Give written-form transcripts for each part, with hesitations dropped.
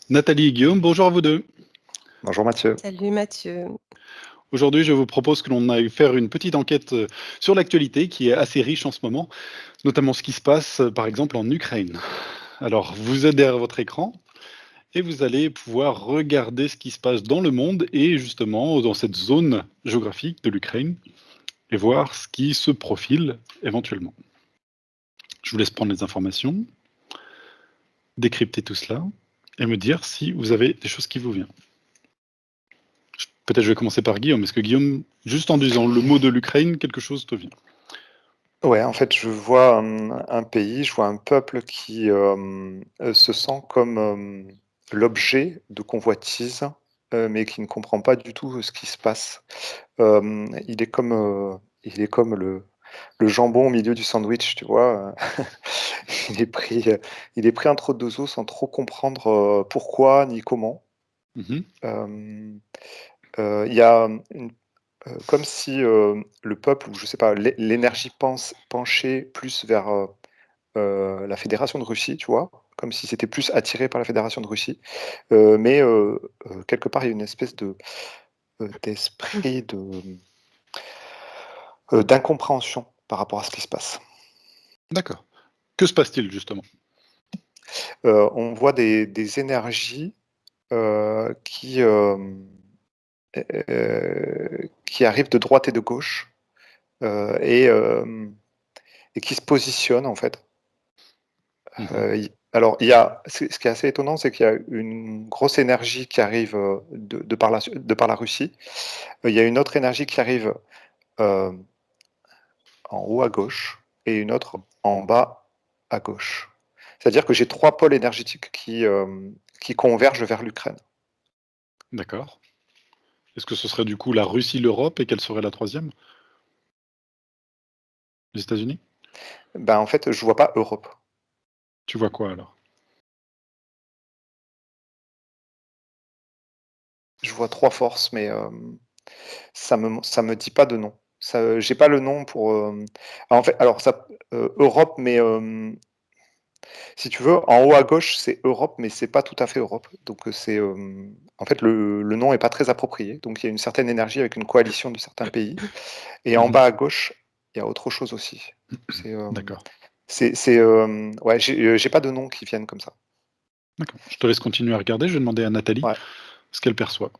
Nathalie et Guillaume, bonjour à vous deux. Bonjour Mathieu. Salut Mathieu. Aujourd'hui, je vous propose que l'on aille faire une petite enquête sur l'actualité qui est assez riche en ce moment, notamment ce qui se passe par exemple en Ukraine. Alors, vous êtes derrière votre écran et vous allez pouvoir regarder ce qui se passe dans le monde et justement dans cette zone géographique de l'Ukraine et voir ce qui se profile éventuellement. Je vous laisse prendre les informations, décrypter tout cela et me dire si vous avez des choses qui vous viennent. Peut-être je vais commencer par Guillaume. Est-ce que Guillaume, juste en disant le mot de l'Ukraine, quelque chose te vient? Ouais, en fait, je vois un pays, je vois un peuple qui se sent comme l'objet de convoitise, mais qui ne comprend pas du tout ce qui se passe. Il est comme le jambon au milieu du sandwich, tu vois. Il est pris, il est pris entre deux os sans trop comprendre pourquoi ni comment. Mhm. Il y a une comme si, le peuple ou je sais pas, l'énergie penchait plus vers, la fédération de Russie, tu vois? Comme si c'était plus attiré par la fédération de Russie, mais quelque part, il y a une espèce d'esprit d'incompréhension par rapport à ce qui se passe. D'accord. Que se passe-t-il justement? On voit des énergies, qui arrivent de droite et de gauche, heu et hem et qui se positionnent, en fait. Mhm. Il alors il y a ce qui est assez étonnant, c'est qu'il y a une grosse énergie qui arrive, de par la Russie. Il y a une autre énergie qui arrive, hem, en haut à gauche et une autre en bas à gauche. C'est-à-dire que j'ai 3 pôles énergétiques qui convergent vers l'Ukraine. D'accord. Est-ce que ce serait du coup la Russie, l'Europe et quelle serait la troisième? Les États-Unis? Ben, en fait, je vois pas Europe. Tu vois quoi alors? Je vois 3 forces, mais ça me dit pas de nom. Ça, j'ai pas le nom pour, en fait, alors ça, Europe, mais si tu veux, en haut à gauche, c'est Europe, mais c'est pas tout à fait Europe. Donc, en fait, le nom est pas très approprié. Donc il y a une certaine énergie avec une coalition de certains pays et en Mhm. bas à gauche, il y a autre chose aussi. C'est, D'accord. ouais, j'ai pas de noms qui viennent comme ça. D'accord. Je te laisse continuer à regarder. Je vais demander à Nathalie Ouais. ce qu'elle perçoit.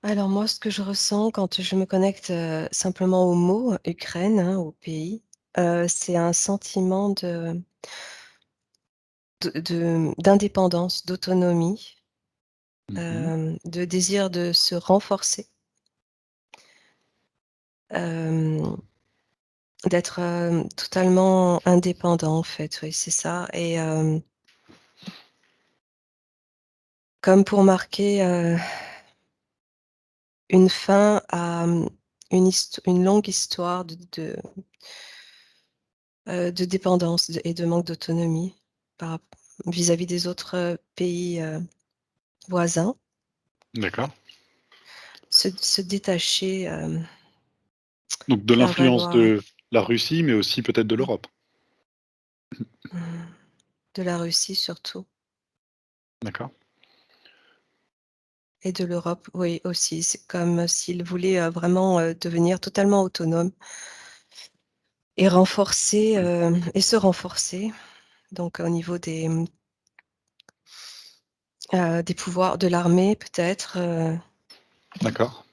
Alors moi, ce que je ressens quand je me connecte simplement au mot Ukraine, hein, au pays, c'est un sentiment d'indépendance, d'autonomie, Mhm. de désir de se renforcer, euh, d'être totalement indépendant en fait, oui, c'est ça. Et comme pour marquer une fin à une longue histoire de dépendance et de manque d'autonomie par vis-à-vis des autres pays voisins, D'accord. se détacher, Donc de faire l'influence valoir de la Russie, mais aussi peut-être de l'Europe. de la Russie surtout, D'accord. et de l'Europe, oui, aussi. C'est comme s'ils voulaient vraiment devenir totalement autonomes et renforcer et se renforcer. Donc au niveau des pouvoirs de l'armée, peut-être, D'accord.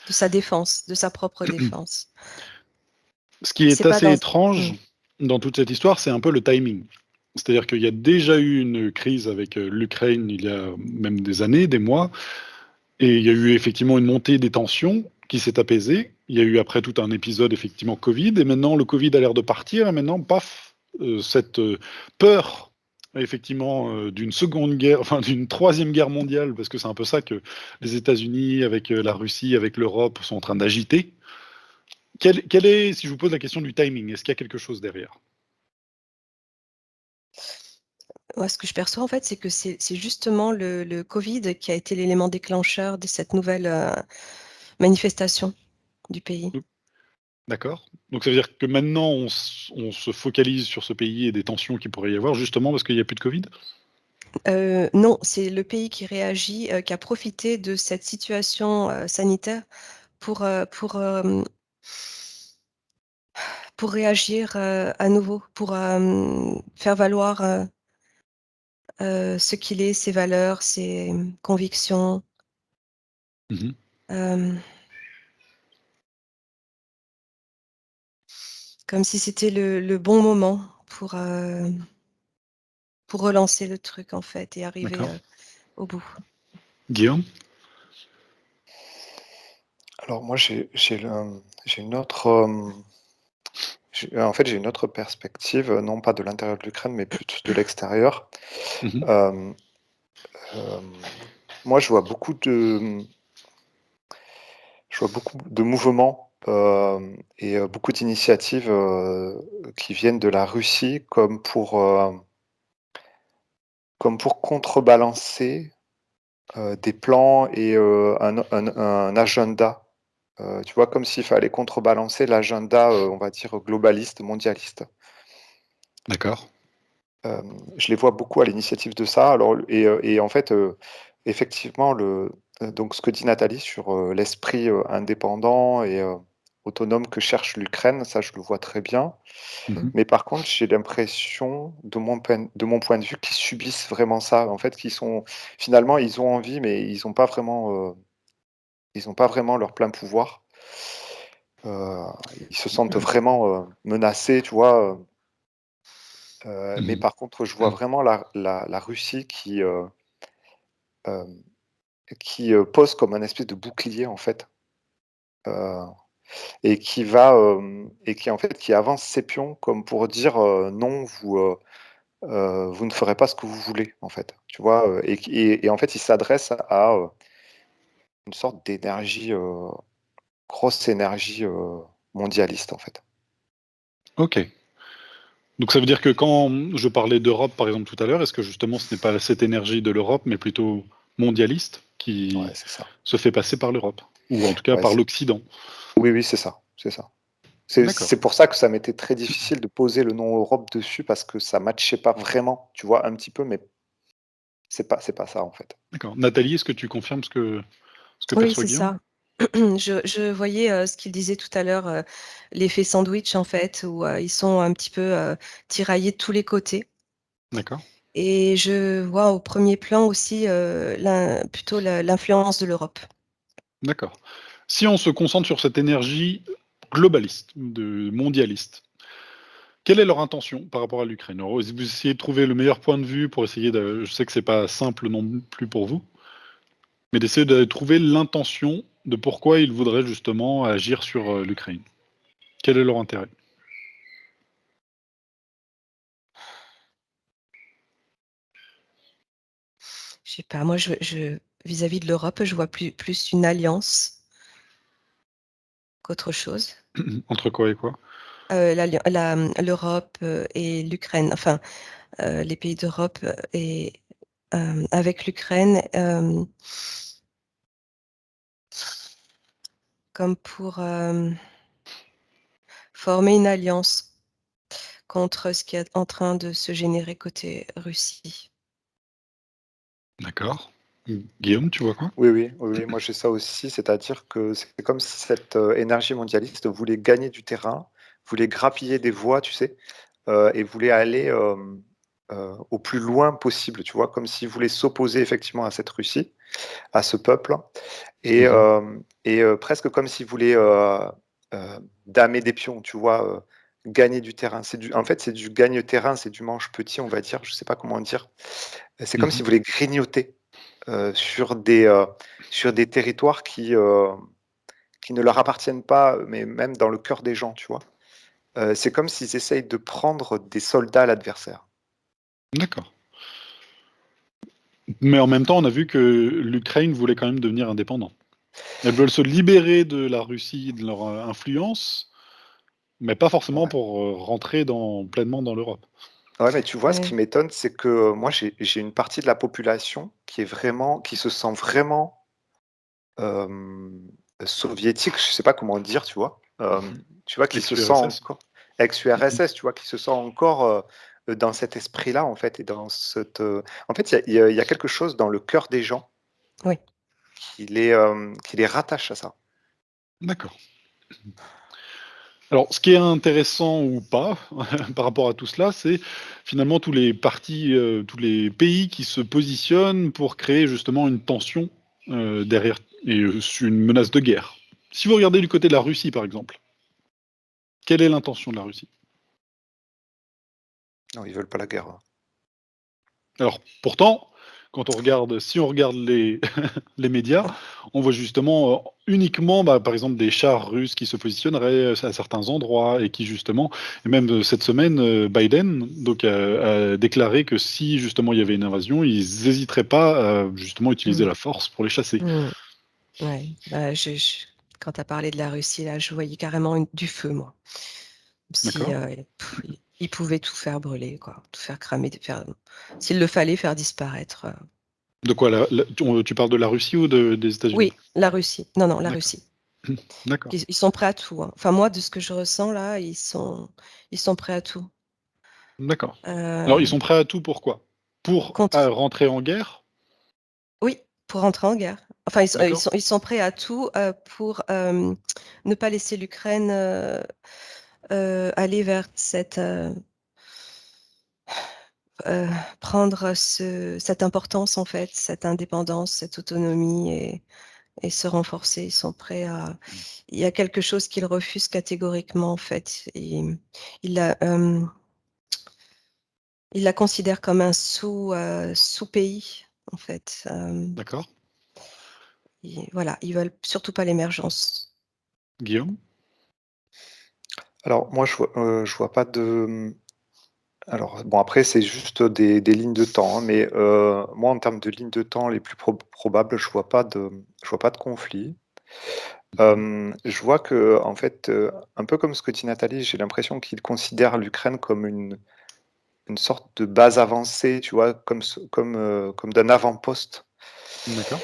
de sa défense, de sa propre défense. Ce qui est C'est pas assez dans... étrange Hmm. dans toute cette histoire, c'est un peu le timing. C'est-à-dire qu'il y a déjà eu une crise avec l'Ukraine il y a même des années, des mois, et il y a eu effectivement une montée des tensions qui s'est apaisée. Il y a eu après tout un épisode effectivement Covid, et maintenant le Covid a l'air de partir, et maintenant, paf, cette peur effectivement d'une seconde guerre, enfin d'une troisième guerre mondiale, parce que c'est un peu ça que les États-Unis avec la Russie, avec l'Europe sont en train d'agiter. Quel est, si je vous pose la question du timing, est-ce qu'il y a quelque chose derrière? Moi, ce que je perçois, en fait, c'est que c'est justement le Covid qui a été l'élément déclencheur de cette nouvelle manifestation du pays. D'accord. Donc ça veut dire que maintenant on se focalise sur ce pays et des tensions qu'il pourrait y avoir justement parce qu'il n'y a plus de Covid? Non, c'est le pays qui réagit, qui a profité de cette situation, sanitaire pour pour réagir, à nouveau, pour, faire valoir, ce qu'il est, ses valeurs, ses convictions. Mmh. Hem, Comme si c'était le bon moment pour relancer le truc, en fait, et arriver, D'accord. au bout. Guillaume? Alors moi, j'ai une autre, en fait, j'ai une autre perspective, non pas de l'intérieur de l'Ukraine, mais plutôt de l'extérieur. Mmh. Hem, hem, Moi, je vois beaucoup de mouvements, et beaucoup d'initiatives, qui viennent de la Russie comme pour contrebalancer, des plans et un agenda. Tu vois? Comme s'il fallait contrebalancer l'agenda, on va dire globaliste, mondialiste. D'accord. Je les vois beaucoup à l'initiative de ça. Alors et en fait, effectivement, donc ce que dit Nathalie sur, l'esprit, indépendant et autonome que cherche l'Ukraine, ça je le vois très bien. Mmh. Mais par contre, j'ai l'impression, de mon point de vue, qu'ils subissent vraiment ça. En fait, qu'ils sont finalement, ils ont envie, mais ils ont pas vraiment leur plein pouvoir. Ils se sentent vraiment, menacés, tu vois? Mais Mmh. par contre, je vois vraiment la Russie hem, qui pose comme un espèce de bouclier, en fait, heu et qui, en fait, qui avance ses pions comme pour dire, «Non, vous ne ferez pas ce que vous voulez», en fait, tu vois? Et en fait, il s'adresse à, une sorte d'énergie, grosse énergie, mondialiste, en fait. OK. Donc ça veut dire que quand je parlais d'Europe, par exemple, tout à l'heure, est-ce que justement ce n'est pas cette énergie de l'Europe, mais plutôt mondialiste Ouais, qui c'est ça. se fait passer par l'Europe? Ou en tout cas Ouais, par l'Occident? oui, oui, c'est ça, c'est ça. D'accord. C'est pour ça que ça m'était très difficile de poser le nom Europe dessus parce que ça matchait pas vraiment, tu vois? Un petit peu, mais c'est pas ça, en fait. D'accord. Nathalie, est-ce que tu confirmes ce que Oui, perçoit c'est Guillaume? ça. Je voyais, ce qu'il disait tout à l'heure, l'effet sandwich, en fait, où, ils sont un petit peu, tiraillés de tous les côtés, D'accord, et je vois au premier plan aussi, l'influence de l'Europe. d'accord. Si on se concentre sur cette énergie globaliste, de mondialiste, quelle est leur intention par rapport à l'Ukraine? Alors, vous essayez de trouver le meilleur point de vue pour essayer de, je sais que c'est pas simple non plus pour vous, mais d'essayer de trouver l'intention de pourquoi ils voudraient justement agir sur, l'Ukraine. Quel est leur intérêt? Je sais pas, moi, je vis-à-vis de l'Europe, je vois plus une alliance qu'autre chose. Entre quoi et quoi? L'Europe, et l'Ukraine, enfin, les pays d'Europe, et avec l'Ukraine, comme pour, former une alliance contre ce qui est en train de se générer côté Russie. D'accord. Guillaume, tu vois quoi? Oui, oui, oui, oui, moi j'ai ça aussi, c'est-à-dire que c'est comme si cette, énergie mondialiste voulait gagner du terrain, voulait grappiller des voix, tu sais? Et voulait aller, au plus loin possible, tu vois? Comme s'il voulait s'opposer effectivement à cette Russie, à ce peuple Mmh. presque comme s'il voulait, damer des pions, tu vois? Gagner du terrain. C'est du gagne-terrain, c'est du manche petit, on va dire, je sais pas comment dire. C'est comme Mmh. s'il voulait grignoter, heu, sur des, heu, sur des territoires qui ne leur appartiennent pas, mais même dans le cœur des gens, tu vois? C'est comme s'ils essayent de prendre des soldats à l'adversaire. D'accord. Mais en même temps, on a vu que l'Ukraine voulait quand même devenir indépendante. Elles veulent se libérer de la Russie, de leur, influence, mais pas forcément Ouais. pour, rentrer pleinement dans l'Europe. Ouais, mais tu vois, ce qui Ouais. m'étonne, c'est que, moi, j'ai une partie de la population qui se sent vraiment, soviétique, je sais pas comment dire, tu vois? tu vois, qui se sent Ex-URSS. encore ex-URSS, tu vois, qui se sent encore dans cet esprit-là, en fait, et dans cette. En fait, il y a quelque chose dans le cœur des gens Oui. qui les rattache à ça. D'accord. Alors, ce qui est intéressant ou pas par rapport à tout cela, c'est finalement tous les partis, tous les pays qui se positionnent pour créer justement une tension derrière et une menace de guerre. Si vous regardez du côté de la Russie, par exemple, quelle est l'intention de la Russie? Non, ils veulent pas la guerre. Alors, pourtant, si on regarde les, les médias, on voit justement uniquement, par exemple, des chars russes qui se positionneraient à certains endroits et qui justement, et même cette semaine, Biden donc, a déclaré que si justement il y avait une invasion, ils n'hésiteraient pas à justement utiliser Mm. la force pour les chasser. Mm. Ouais. Bah, quand tu as parlé de la Russie, là, je voyais carrément du feu, moi. Si D'accord. ils pouvaient tout faire brûler, quoi, tout faire cramer, s'il le fallait, faire disparaître. De quoi tu parles de la Russie ou des États-Unis? Oui, la Russie. Non, non, la D'accord. Russie. D'accord. Ils sont prêts à tout, hein. Enfin, moi, de ce que je ressens là, ils sont prêts à tout. D'accord. Alors, ils Euh, sont prêts à tout pour quoi? Pour contre, rentrer en guerre? oui, pour entrer en guerre. Enfin, D'accord. ils sont prêts à tout pour ne pas laisser l'Ukraine aller vers euh, prendre cette importance en fait, cette indépendance, cette autonomie et se renforcer. Ils sont prêts à. Il y a quelque chose qu'ils refusent catégoriquement en fait. Il la, il la considère comme un sous-pays en fait. D'accord. Voilà, ils veulent surtout pas l'émergence. Guillaume? Alors, moi, je vois pas de. Alors, bon, après, c'est juste des lignes de temps, hein, mais moi, en termes de lignes de temps les plus probables, je vois pas de conflit. Je vois que, en fait, un peu comme ce que dit Nathalie, j'ai l'impression qu'ils considèrent l'Ukraine comme une sorte de base avancée, tu vois, comme d'un avant-poste. D'accord.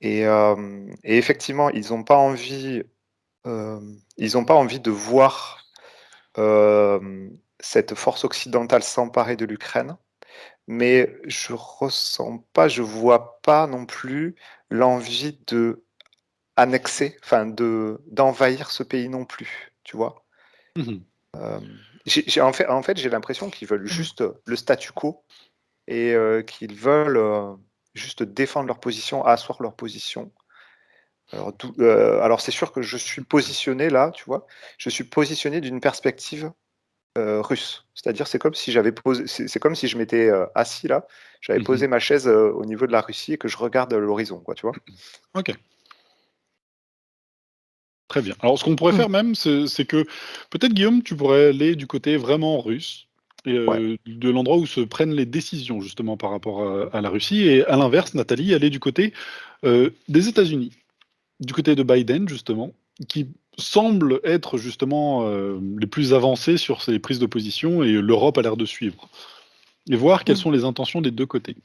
Et effectivement, ils ont pas envie de voir cette force occidentale s'emparer de l'Ukraine, mais je vois pas non plus l'envie de annexer, enfin d'envahir ce pays non plus, tu vois. Mhm. En fait, j'ai l'impression qu'ils veulent juste le statu quo et qu'ils veulent juste défendre leur position, asseoir leur position. Alors c'est sûr que je suis positionné là, tu vois, je suis positionné d'une perspective russe. C'est-à-dire, c'est comme si je m'étais assis là, j'avais Mhm. posé ma chaise au niveau de la Russie et que je regarde l'horizon, quoi, tu vois. Ok. Très bien. Alors, ce qu'on pourrait Mm. faire même, c'est que peut-être, Guillaume, tu pourrais aller du côté vraiment russe, et Ouais. de l'endroit où se prennent les décisions, justement, par rapport à la Russie, et à l'inverse, Nathalie, aller du côté des États-Unis, du côté de Biden, justement, qui semble être justement les plus avancés sur ces prises de position, et l'Europe a l'air de suivre. Et voir quelles Mm. sont les intentions des deux côtés.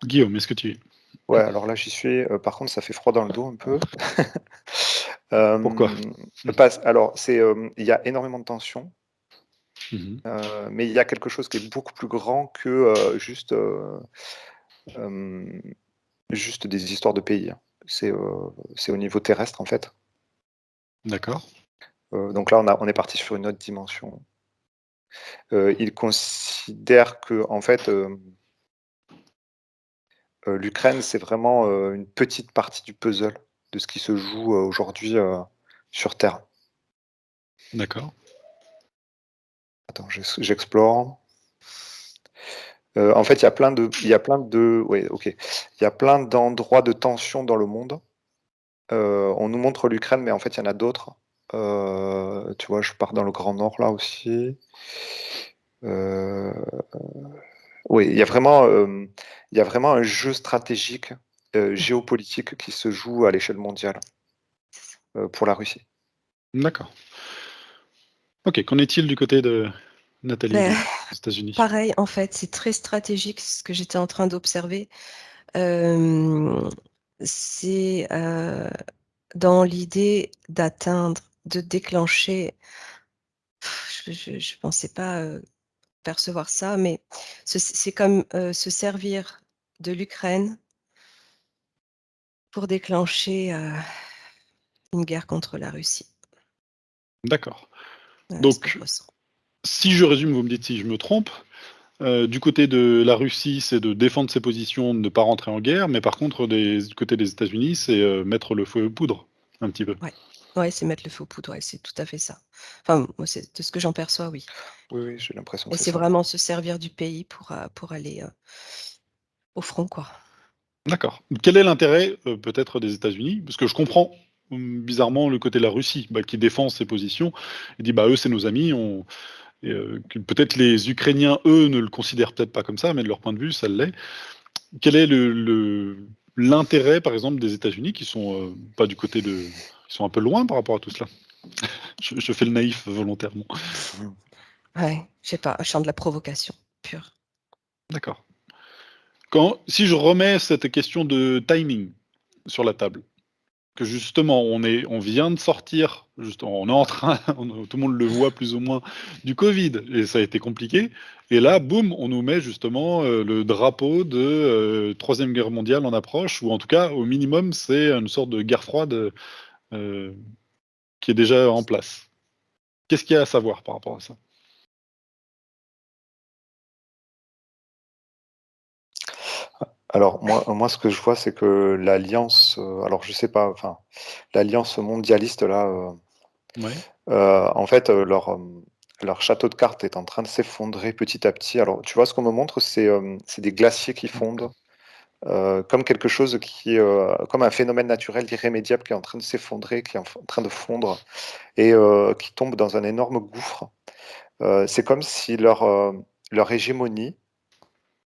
Guillaume, est-ce que tu es? Ouais, alors là, j'y suis. Par contre, ça fait froid dans le dos un peu. Pourquoi? Alors, il y a énormément de tensions, Mhm. mais il y a quelque chose qui est beaucoup plus grand que euh, juste des histoires de pays, hein. C'est au niveau terrestre, en fait. D'accord. Donc là, on est parti sur une autre dimension. Ils considèrent que, en fait, l'Ukraine, c'est vraiment une petite partie du puzzle de ce qui se joue aujourd'hui sur Terre. D'accord. Attends, j'explore. En fait, ouais, ok. Il y a plein d'endroits de tension dans le monde. On nous montre l'Ukraine, mais en fait, il y en a d'autres. Tu vois, je pars dans le Grand Nord là aussi. Euh, oui, il y a vraiment un jeu stratégique, géopolitique qui se joue à l'échelle mondiale pour la Russie. D'accord. Ok, qu'en est-il du côté de Nathalie, Ben, des États-Unis? pareil, en fait, c'est très stratégique ce que j'étais en train d'observer. C'est dans l'idée de déclencher. Je pensais pas percevoir ça, mais c'est comme se servir de l'Ukraine pour déclencher une guerre contre la Russie. D'accord. Voilà ce que je Donc, ressens. si je résume, vous me dites si je me trompe, du côté de la Russie, c'est de défendre ses positions, de ne pas rentrer en guerre, mais par contre, du côté des États-Unis, c'est mettre le feu aux poudres, un petit peu. Ouais. Ouais, c'est mettre le feu aux poudres, ouais, c'est tout à fait ça. Enfin, moi, c'est de ce que j'en perçois, oui. Oui, j'ai l'impression que Et c'est c'est ça. vraiment se servir du pays pour aller au front, quoi. D'accord. Quel est l'intérêt, peut-être des États-Unis? Parce que je comprends, bizarrement le côté de la Russie, qui défend ses positions et dit: «Bah, eux, c'est nos amis, on» et que peut-être les Ukrainiens, eux, ne le considèrent peut-être pas comme ça, mais de leur point de vue, ça l'est. Quel est l'intérêt, par exemple, des États-Unis qui sont, pas du côté de ils sont un peu loin par rapport à tout cela? Je fais le naïf volontairement. Mmh. Ouais, je sais pas, un chant de la provocation pure. D'accord. Si je remets cette question de timing sur la table, que justement on vient de sortir, justement, on est en train, tout le monde le voit plus ou moins, du Covid et ça a été compliqué et là, boum, on nous met justement, le drapeau de, 3 guerre mondiale en approche ou en tout cas, au minimum, c'est une sorte de guerre froide, heu, qui est déjà en place. Qu'est-ce qu'il y a à savoir par rapport à ça? Alors moi ce que je vois, c'est que l'alliance, alors je sais pas, enfin, l'alliance mondialiste là, Ouais, en fait, leur château de cartes est en train de s'effondrer petit à petit. Alors tu vois, ce qu'on me montre, c'est des glaciers qui fondent, d'accord. comme quelque chose qui, comme un phénomène naturel irrémédiable qui est en train de s'effondrer, qui est en train de fondre et qui tombe dans un énorme gouffre. C'est comme si leur hégémonie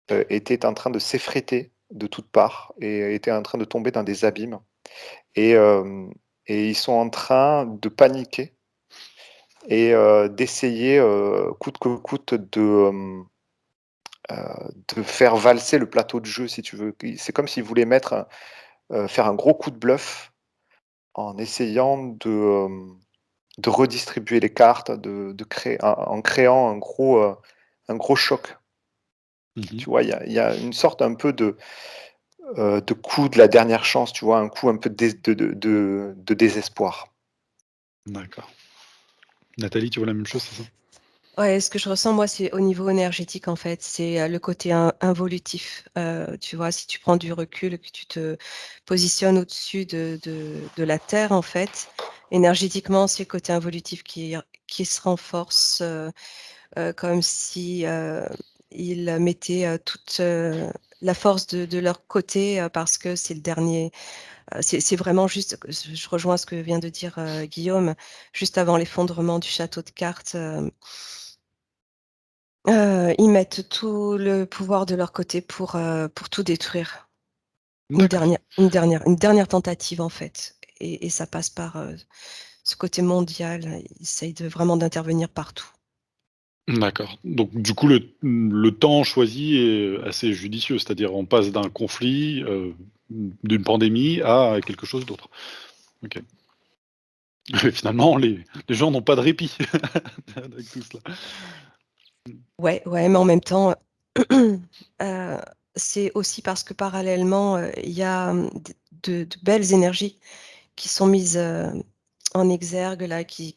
était en train de s'effriter de toutes parts et était en train de tomber dans des abîmes et hem et ils sont en train de paniquer et d'essayer, coûte que coûte de faire valser le plateau de jeu si tu veux. C'est comme s'ils voulaient faire un gros coup de bluff en essayant de redistribuer les cartes, de créer en créant un gros choc. Mmh. Tu vois? Il y a une sorte un peu de coup de la dernière chance, tu vois? Un coup un peu de désespoir. D'accord. Nathalie, tu vois la même chose, c'est ça? Ouais, ce que je ressens moi, c'est au niveau énergétique en fait, c'est, le côté involutif. Tu vois, si tu prends du recul, que tu te positionnes au-dessus de la terre en fait, énergétiquement, c'est le côté involutif qui se renforce, comme si, ils mettaient, toute, la force de leur côté, parce que c'est le dernier. C'est vraiment juste je rejoins ce que vient de dire, Guillaume, juste avant l'effondrement du château de cartes, ils mettent tout le pouvoir de leur côté pour tout détruire. D'accord. Une dernière tentative en fait et ça passe par, ce côté mondial. Ils essayent de vraiment d'intervenir partout. D'accord. Donc du coup, le temps choisi est assez judicieux, c'est-à-dire on passe d'un conflit, d'une pandémie à quelque chose d'autre. OK. Finalement, les gens n'ont pas de répit avec tout cela. Ouais, ouais, mais en même temps, heu, c'est aussi parce que parallèlement, il y a, de belles énergies qui sont mises, en exergue là, qui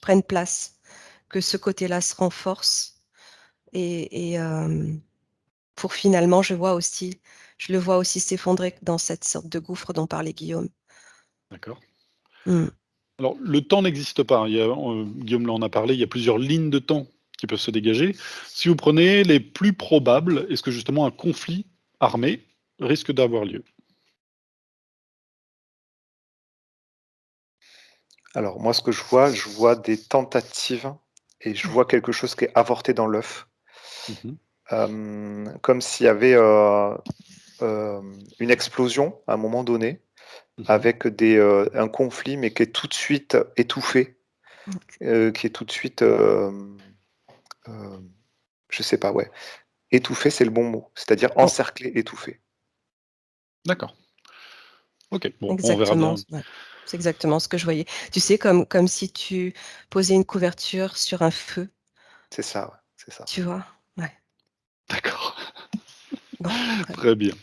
prennent place, que ce côté-là se renforce et pour finalement je le vois aussi s'effondrer dans cette sorte de gouffre dont parlait Guillaume. D'accord. Mmh. Alors le temps n'existe pas, hein. Guillaume là en a parlé, il y a plusieurs lignes de temps qui peuvent se dégager. Si vous prenez les plus probables, est-ce que justement un conflit armé risque d'avoir lieu? Alors moi, ce que je vois des tentatives et je vois quelque chose qui est avorté dans l'œuf. Mmh. Comme s'il y avait, une explosion à un moment donné Mmh. avec un conflit, mais qui est tout de suite étouffé, qui est tout de suite, hem, je sais pas, ouais. Étouffé, c'est le bon mot, c'est-à-dire On encerclé, étouffé. D'accord. Ok, bon, on verra Exactement, bien. ouais. C'est exactement ce que je voyais. Tu sais, comme si tu posais une couverture sur un feu, C'est ça, ouais, c'est ça. tu vois? Ouais. D'accord, Bon, très bien. très bien.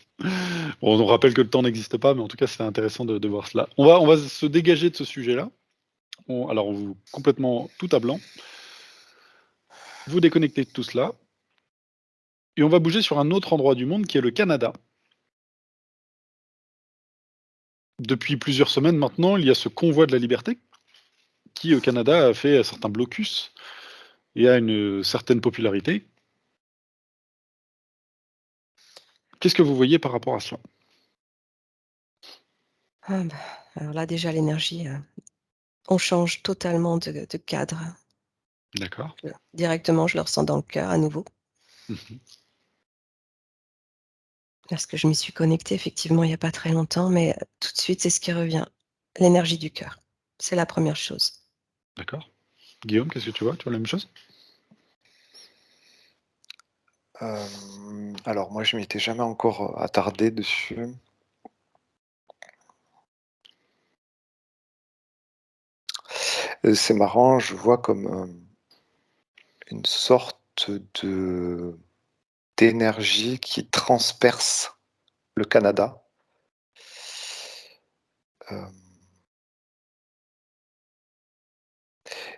Bon, on rappelle que le temps n'existe pas, mais en tout cas, c'est intéressant de voir cela. On va se dégager de ce sujet-là. Alors, on vous complètement tout à blanc. Vous déconnectez de tout cela. Et on va bouger sur un autre endroit du monde qui est le Canada. Depuis plusieurs semaines maintenant, il y a ce convoi de la liberté qui, au Canada, a fait certains blocus et a une certaine popularité. Qu'est-ce que vous voyez par rapport à cela? Ah bah, alors là, déjà, l'énergie, on change totalement de cadre. D'accord. Directement, je le ressens dans le cœur à nouveau. Mhm. Parce que je m'y suis connectée effectivement il n'y a pas très longtemps, mais tout de suite, c'est ce qui revient. L'énergie du cœur. C'est la première chose. D'accord. Guillaume, qu'est-ce que tu vois? Tu vois la même chose? Alors moi, je m'étais jamais encore attardé dessus. C'est marrant, je vois comme une sorte de d'énergie qui transperce le Canada. Euh,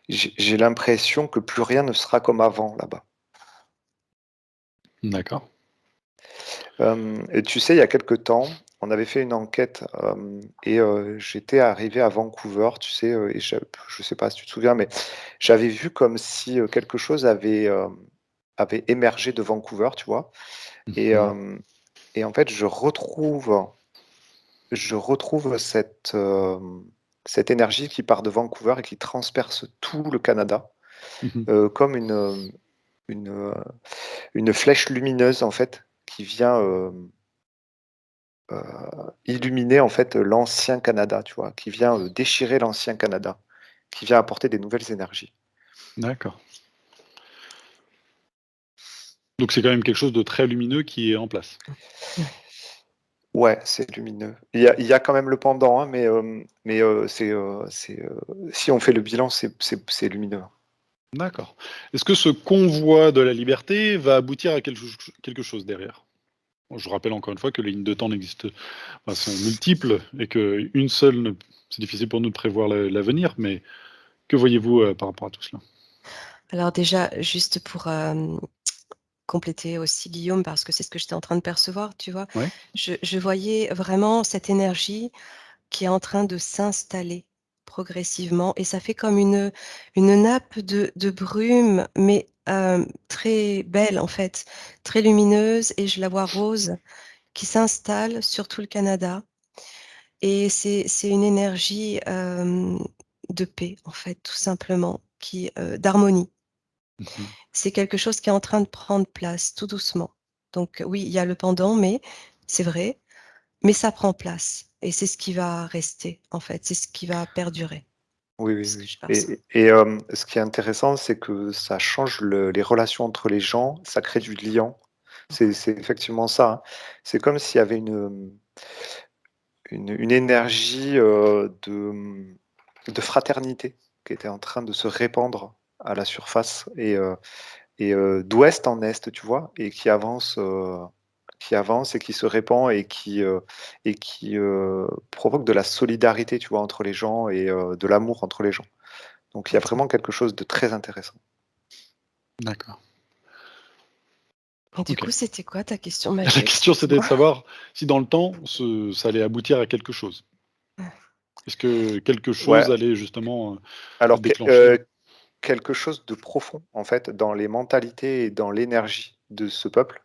j'ai l'impression que plus rien ne sera comme avant là-bas. D'accord. Et tu sais, il y a quelque temps, on avait fait une enquête et j'étais arrivé à Vancouver, tu sais, et je ne sais pas si tu te souviens, mais j'avais vu comme si quelque chose avait émergé de Vancouver, tu vois. Et, Mhm. et en fait, je retrouve cette énergie qui part de Vancouver et qui transperce tout le Canada, Mhm. comme une flèche lumineuse, en fait, qui vient illuminer, en fait, l'ancien Canada, tu vois, qui vient déchirer l'ancien Canada, qui vient apporter des nouvelles énergies. D'accord. Donc c'est quand même quelque chose de très lumineux qui est en place. Ouais. Ouais, c'est lumineux. Il y a quand même le pendant, hein, mais si on fait le bilan, c'est lumineux. D'accord. Est-ce que ce convoi de la liberté va aboutir à quelque chose derrière? Bon, je rappelle encore une fois que les lignes de temps sont multiples et qu'une seule, c'est difficile pour nous de prévoir l'avenir, mais que voyez-vous par rapport à tout cela? Alors déjà, juste pour compléter aussi Guillaume, parce que c'est ce que j'étais en train de percevoir, tu vois, Ouais. je voyais vraiment cette énergie qui est en train de s'installer progressivement et ça fait comme une nappe de brume, mais très belle en fait, très lumineuse et je la vois rose qui s'installe sur tout le Canada et c'est une énergie, de paix en fait, tout simplement, d'harmonie. Mhm. C'est quelque chose qui est en train de prendre place tout doucement. Donc oui, il y a le pendant, mais c'est vrai, mais ça prend place et c'est ce qui va rester, en fait, c'est ce qui va perdurer, Oui, oui, ce que oui. je perçois. Et ce qui est intéressant, c'est que ça change les relations entre les gens, ça crée du lien. C'est effectivement ça, hein. C'est comme s'il y avait une énergie, de fraternité qui était en train de se répandre à la surface et d'ouest en est, tu vois? Et qui avance et qui se répand et qui provoque de la solidarité, tu vois, entre les gens et de l'amour entre les gens. Donc il y a Complètement. vraiment quelque chose de très intéressant. D'accord. Et du Ok. coup, c'était quoi ta question, La Mathieu? question, c'était de Excuse-moi. savoir si dans le temps, ça allait aboutir à quelque chose. Est-ce que quelque Ouais, chose allait justement alors déclencher? quelque chose de profond, en fait, dans les mentalités et dans l'énergie de ce peuple.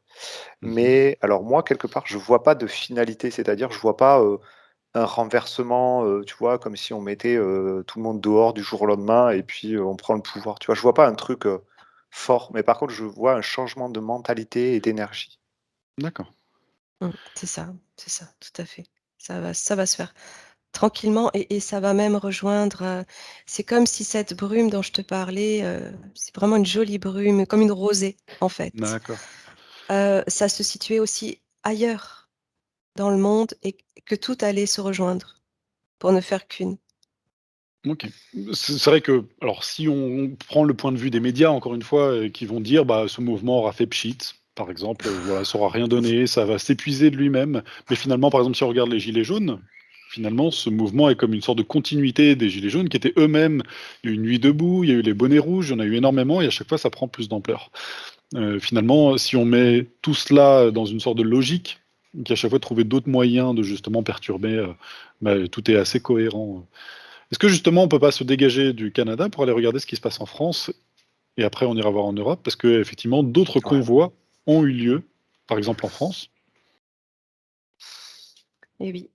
Mhm. Mais alors moi, quelque part, je vois pas de finalité, c'est-à-dire je vois pas, un renversement, tu vois? Comme si on mettait, tout le monde dehors du jour au lendemain et puis, on prend le pouvoir, tu vois? Je vois pas un truc, fort, mais par contre, je vois un changement de mentalité et d'énergie. Mmh, D'accord. c'est ça, tout à fait. Ça va se faire tranquillement et ça va même rejoindre, c'est comme si cette brume dont je te parlais, c'est vraiment une jolie brume, comme une rosée, en fait. D'accord. Ça se situait aussi ailleurs dans le monde et que tout allait se rejoindre pour ne faire qu'une. OK. C'est vrai que, alors si on prend le point de vue des médias, encore une fois, qui vont dire: «Bah, ce mouvement aura fait pchit», par exemple, voilà, ça aura rien donné, ça va s'épuiser de lui-même. Mais finalement, par exemple, si on regarde les gilets jaunes, finalement, ce mouvement est comme une sorte de continuité des gilets jaunes qui étaient eux-mêmes. Il y a eu Nuit debout, il y a eu les bonnets rouges, il y en a eu énormément et à chaque fois, ça prend plus d'ampleur. Finalement, si on met tout cela dans une sorte de logique, qui à chaque fois trouver d'autres moyens de justement perturber, bah, tout est assez cohérent. Est-ce que justement on peut pas se dégager du Canada pour aller regarder ce qui se passe en France et après on ira voir en Europe? Parce que effectivement d'autres Ouais. convois ont eu lieu, par exemple en France. Et oui.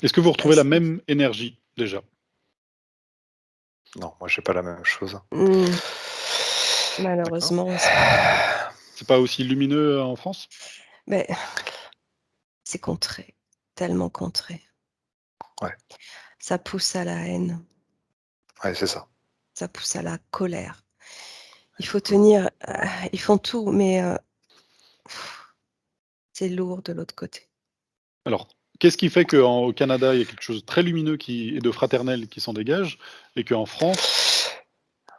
Est-ce que vous Bah, retrouvez la même énergie déjà? Non, moi j'ai pas la même chose. D'accord. Malheureusement, C'est pas aussi lumineux en France? mais c'est contré, tellement contré. Ouais, Ça pousse à la haine, ouais, c'est ça. ça pousse à la colère. Il faut tenir, ils font tout, mais c'est lourd de l'autre côté. Alors, qu'est-ce qui fait qu'au Canada, il y a quelque chose de très lumineux et de fraternel qui s'en dégage et qu'en France.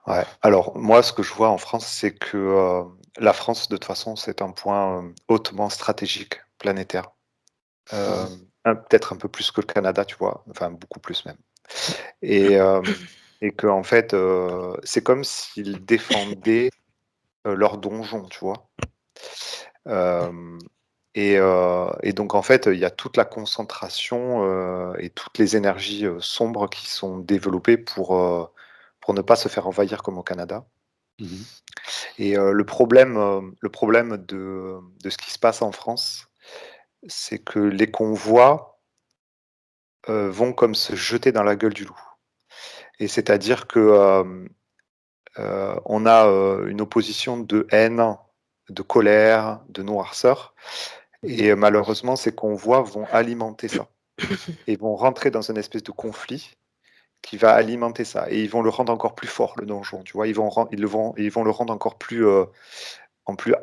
Ouais. Alors moi, ce que je vois en France, c'est que, la France, de toute façon, c'est un point, hautement stratégique, planétaire. Mmh. Peut-être un peu plus que le Canada, tu vois? Enfin, beaucoup plus même. Et qu'en fait, c'est comme s'ils défendaient, leur donjon, tu vois? Hem et donc en fait, il y a toute la concentration, et toutes les énergies, sombres qui sont développées pour ne pas se faire envahir comme au Canada. Mmh. Et le problème de ce qui se passe en France, c'est que les convois, vont comme se jeter dans la gueule du loup. Et c'est-à-dire que, on a, une opposition de haine, de colère, de noirceur Mmh. et malheureusement, ces convois vont alimenter ça et vont rentrer dans une espèce de conflit qui va alimenter ça et ils vont le rendre encore plus fort, le donjon, tu vois? Ils vont le rendre encore plus,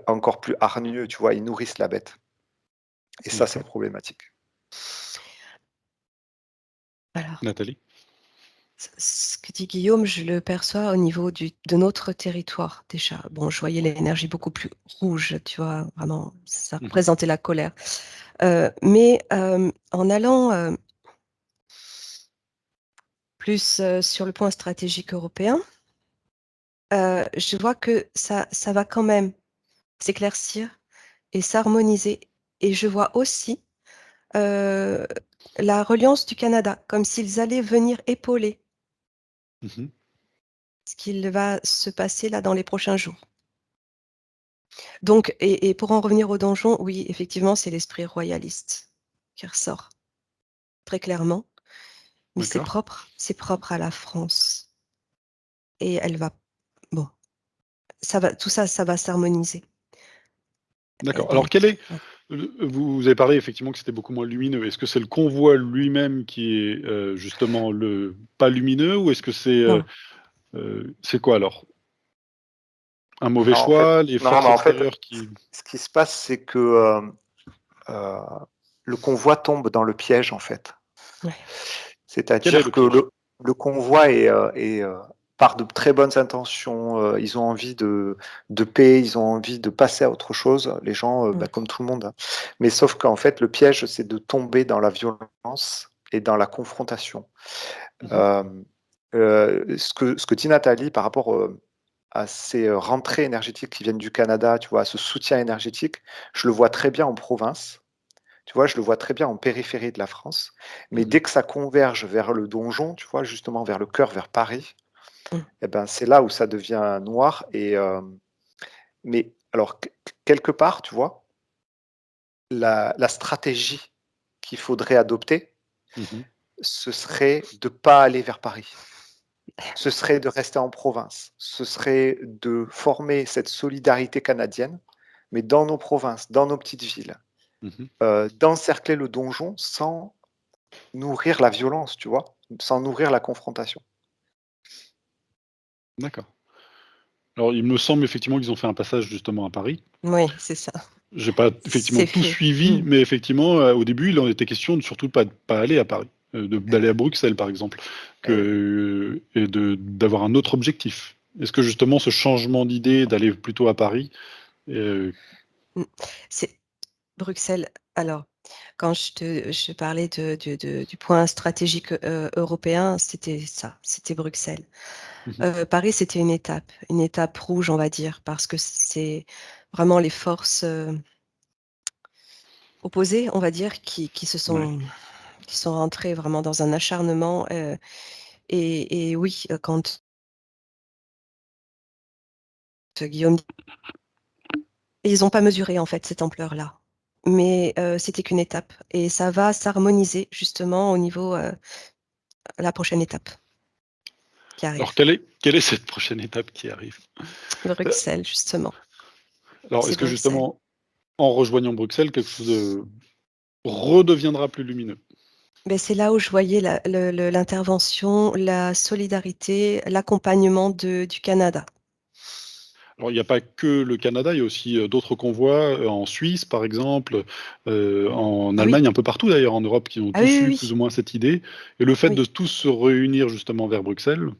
encore plus hargneux, tu vois? Ils nourrissent la bête et ça, c'est D'accord. problématique. Alors, Nathalie? ce que dit Guillaume, je le perçois au niveau de notre territoire déjà. Bon, je voyais l'énergie beaucoup plus rouge, tu vois? Vraiment, ça Mmh. représentait la colère. Mais en allant, plus, sur le point stratégique européen, je vois que ça va quand même s'éclaircir et s'harmoniser et je vois aussi, heu, la reliance du Canada, comme s'ils allaient venir épauler Mmh. ce qu'il va se passer là dans les prochains jours. Donc et pour en revenir au donjon, oui, effectivement, c'est l'esprit royaliste qui ressort très clairement, mais D'accord. c'est propre à la France et elle va bon, ça va tout ça, ça va s'harmoniser et D'accord. Alors donc quel est ouais. vous avez parlé effectivement que c'était beaucoup moins lumineux. Est-ce que c'est le convoi lui-même qui est, justement le pas lumineux ou est-ce que Non, c'est quoi alors? Un mauvais Non, en fait choix? Les non, forces mais en fait, extérieures qui. ce qui se passe, c'est que, heu, le convoi tombe dans le piège, en fait. ouais. Quel est C'est-à-dire le que piège? le convoi part de très bonnes intentions, ils ont envie de paix, ils ont envie de passer à autre chose, les gens, Mmh. bah, comme tout le monde, hein. Mais sauf qu'en fait, le piège, c'est de tomber dans la violence et dans la confrontation. Mmh. Hem, ce que dit Nathalie par rapport, à ces, rentrées énergétiques qui viennent du Canada, tu vois? À ce soutien énergétique, je le vois très bien en province. Tu vois, je le vois très bien en périphérie de la France, mais Mmh. dès que ça converge vers le donjon, tu vois, justement vers le cœur, vers Paris, Mmh. et ben, c'est là où ça devient noir mais alors quelque part, tu vois, la stratégie qu'il faudrait adopter, Mmh. ce serait de pas aller vers Paris. Ce serait de rester en province. Ce serait de former cette solidarité canadienne, mais dans nos provinces, dans nos petites villes, Mmh. d'encercler le donjon sans nourrir la violence, tu vois? Sans nourrir la confrontation. D'accord. Alors il me semble effectivement qu'ils ont fait un passage justement à Paris. Oui, c'est ça. J'ai pas effectivement C'est tout fait. suivi, mais effectivement, au début, il en était question de surtout pas aller à Paris, d'aller à Bruxelles, par exemple, Oui. et d'avoir un autre objectif. Est-ce que justement ce changement d'idée d'aller plutôt à Paris, Mm. C'est Bruxelles. Alors, quand je parlais du point stratégique européen, c'était ça, c'était Bruxelles. Paris, c'était une étape rouge, on va dire, parce que c'est vraiment les forces opposées, on va dire, qui ouais. sont rentrées vraiment dans un acharnement. Et oui, quand Guillaume, ils n'ont pas mesuré en fait cette ampleur-là. Mais c'était qu'une étape. Et ça va s'harmoniser justement au niveau la prochaine étape qui arrive. Alors quelle est cette prochaine étape qui arrive? Bruxelles, justement. Alors C'est est-ce que Bruxelles. justement, en rejoignant Bruxelles, quelque chose redeviendra plus lumineux? Mais c'est là où je voyais l'intervention, la solidarité, l'accompagnement du Canada. Alors, il n'y a pas que le Canada, il y a aussi d'autres convois en Suisse, par exemple, en Ah oui, Allemagne, un peu partout d'ailleurs en Europe, qui ont ah oui, tous oui, eu plus oui, ou moins cette idée. Et le fait oui. de tous se réunir justement vers Bruxelles,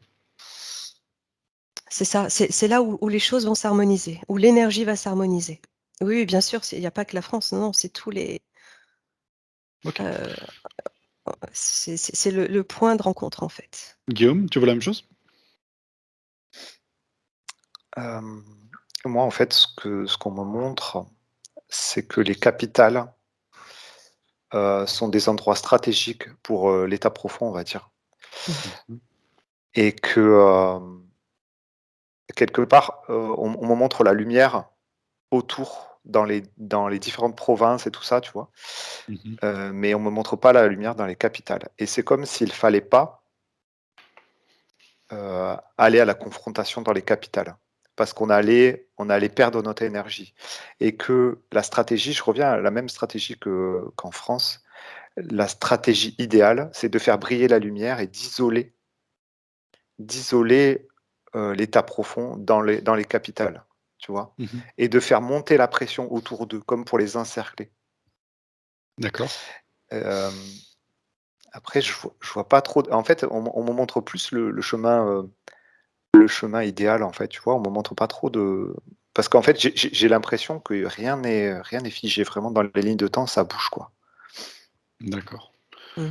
C'est ça. C'est là où les choses vont s'harmoniser, où l'énergie va s'harmoniser. Oui, oui, bien sûr, il n'y a pas que la France, non, non, c'est tous les. ok. euh, c'est le point de rencontre, en fait. Guillaume, tu veux la même chose? Euh, Moi, en fait, ce qu'on me montre, c'est que les capitales sont des endroits stratégiques pour l'État profond, on va dire. Mhm. Mhm. Et que quelque part, on me montre la lumière autour dans les différentes provinces et tout ça, tu vois. Mhm. Mais on me montre pas la lumière dans les capitales. Et c'est comme s'il fallait pas aller à la confrontation dans les capitales. Parce on allait perdre notre énergie. Et que la stratégie, je reviens à la même stratégie qu'en France, la stratégie idéale, c'est de faire briller la lumière et d'isoler l'état profond dans les capitales, tu vois? Mhm. Et de faire monter la pression autour d'eux, comme pour les encercler. D'accord. Hem, Après je vois pas trop en fait, on me montre plus le chemin idéal, en fait, tu vois? On me montre pas trop de parce qu'en fait, j'ai l'impression que rien n'est figé. Vraiment dans les lignes de temps, ça bouge, quoi. D'accord. Mm.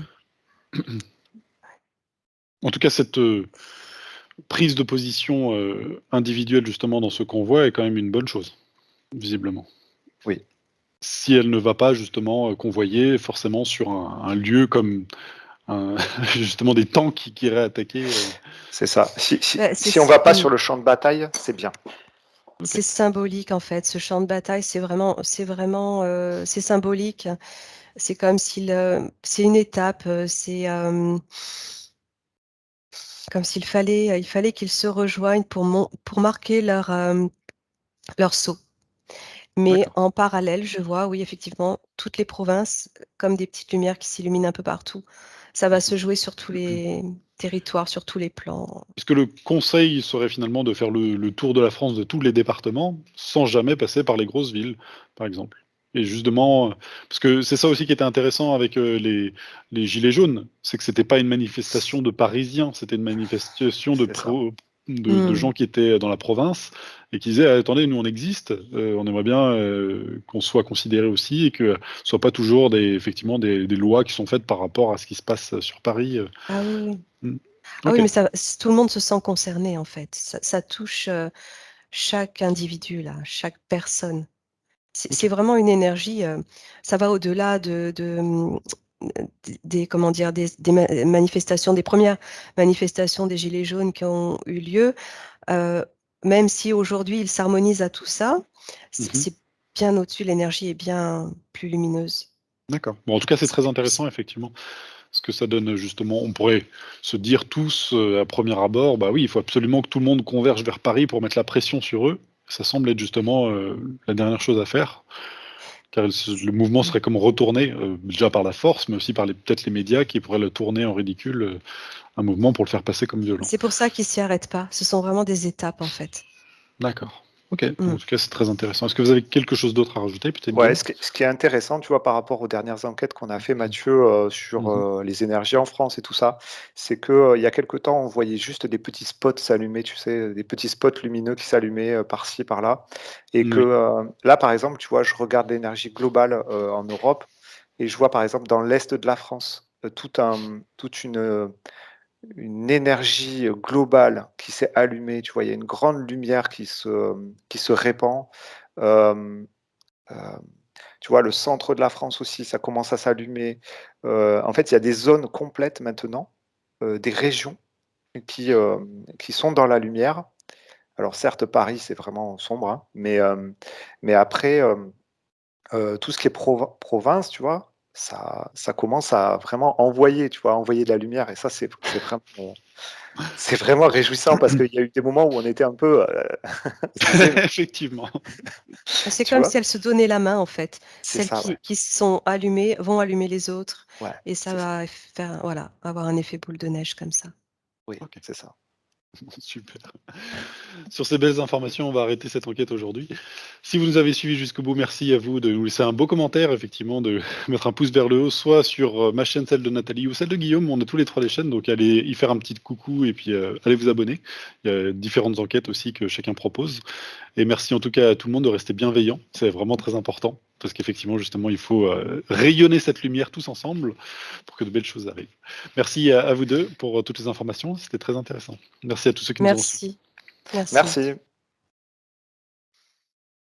En tout cas, cette prise de position individuelle justement dans ce convoi est quand même une bonne chose, visiblement. Oui, Si elle ne va pas justement convoyer forcément sur un lieu comme justement des tanks qui iraient attaquer. c'est ça. Bah, Si on va pas sur le champ de bataille, c'est bien. Ok. c'est symbolique, en fait. Ce champ de bataille, c'est symbolique. C'est comme s'il, c'est une étape. Comme il fallait qu'ils se rejoignent pour marquer leur saut. Mais D'accord. en parallèle, je vois, oui, effectivement, toutes les provinces comme des petites lumières qui s'illuminent un peu partout. Ça va se jouer sur tous les territoires, sur tous les plans. Est-ce que le conseil serait finalement de faire le tour de la France, de tous les départements, sans jamais passer par les grosses villes, par exemple? Et justement, parce que c'est ça aussi qui était intéressant avec les gilets jaunes, c'est que c'était pas une manifestation de Parisiens, c'était une manifestation C'est ça. de gens qui étaient dans la province et qui disaient: «Attendez, nous on existe, on aimerait bien, qu'on soit considérés aussi et que ce soit pas toujours effectivement des lois qui sont faites par rapport à ce qui se passe sur Paris». Ah oui, oui. Mmh. Ah oui, OK. mais tout le monde se sent concerné, en fait. Ça touche chaque individu, là, chaque personne. C'est OK. vraiment une énergie, ça va au-delà comment dire, manifestations, des premières manifestations des Gilets jaunes qui ont eu lieu. Heu, Même si aujourd'hui ils s'harmonisent à tout ça, Mmh. c'est bien au-dessus, l'énergie est bien plus lumineuse. D'accord. Bon, en tout cas, c'est C'est très plus intéressant puissant. effectivement, parce que ça donne justement on pourrait se dire tous, à premier abord: «Bah oui, il faut absolument que tout le monde converge vers Paris pour mettre la pression sur eux». Ça semble être justement, la dernière chose à faire, car le mouvement Mmh. serait comme retourné, déjà par la force, mais aussi par peut-être les médias qui pourraient le tourner en ridicule, un mouvement pour le faire passer comme violent. C'est pour ça qu'ils s'y arrêtent pas. Ce sont vraiment des étapes, en fait. D'accord. Ok, en tout cas, c'est très intéressant. Est-ce que vous avez quelque chose d'autre à rajouter, peut-être, Ouais, Guillaume? ce qui est intéressant, tu vois, par rapport aux dernières enquêtes qu'on a fait, Mathieu, sur les énergies en France et tout ça, c'est que il y a quelque temps, on voyait juste des petits spots s'allumer, tu sais, des petits spots lumineux qui s'allumaient par-ci, par-là. Et que Oui. là, par exemple, tu vois, je regarde l'énergie globale en Europe et je vois, par exemple, dans l'Est de la France, toute une énergie globale qui s'est allumée. Tu vois, il y a une grande lumière qui se répand. Euh, euh, Tu vois, le centre de la France aussi, ça commence à s'allumer. En fait, il y a des zones complètes maintenant, des régions qui, euh, qui sont dans la lumière. Alors certes, Paris, c'est vraiment sombre, hein, mais après, tout ce qui est province, tu vois, ça commence à vraiment envoyer, tu vois, envoyer de la lumière. Et ça, c'est vraiment réjouissant parce qu'il y a eu des moments où on était un peu, tu sais, Effectivement. C'est tu comme vois, si elles se donnaient la main, en fait. c'est Celles ça, ouais, qui sont allumées vont allumer les autres ouais, et ça c'est ça, va faire, voilà, avoir un effet boule de neige comme ça. oui, Ok, c'est ça. super. Sur ces belles informations, on va arrêter cette enquête aujourd'hui. Si vous nous avez suivis jusqu'au bout, merci à vous de nous laisser un beau commentaire, effectivement, de mettre un pouce vers le haut, soit sur ma chaîne, celle de Nathalie, ou celle de Guillaume. On a tous les trois les chaînes, donc allez y faire un petit coucou et puis allez vous abonner. Il y a différentes enquêtes aussi que chacun propose. Et merci en tout cas à tout le monde de rester bienveillant. C'est vraiment très important, parce qu'effectivement, justement, il faut rayonner cette lumière tous ensemble pour que de belles choses arrivent. Merci à vous deux pour toutes les informations. C'était très intéressant. Merci à tous ceux qui nous ont suivis. Merci. Merci. Merci.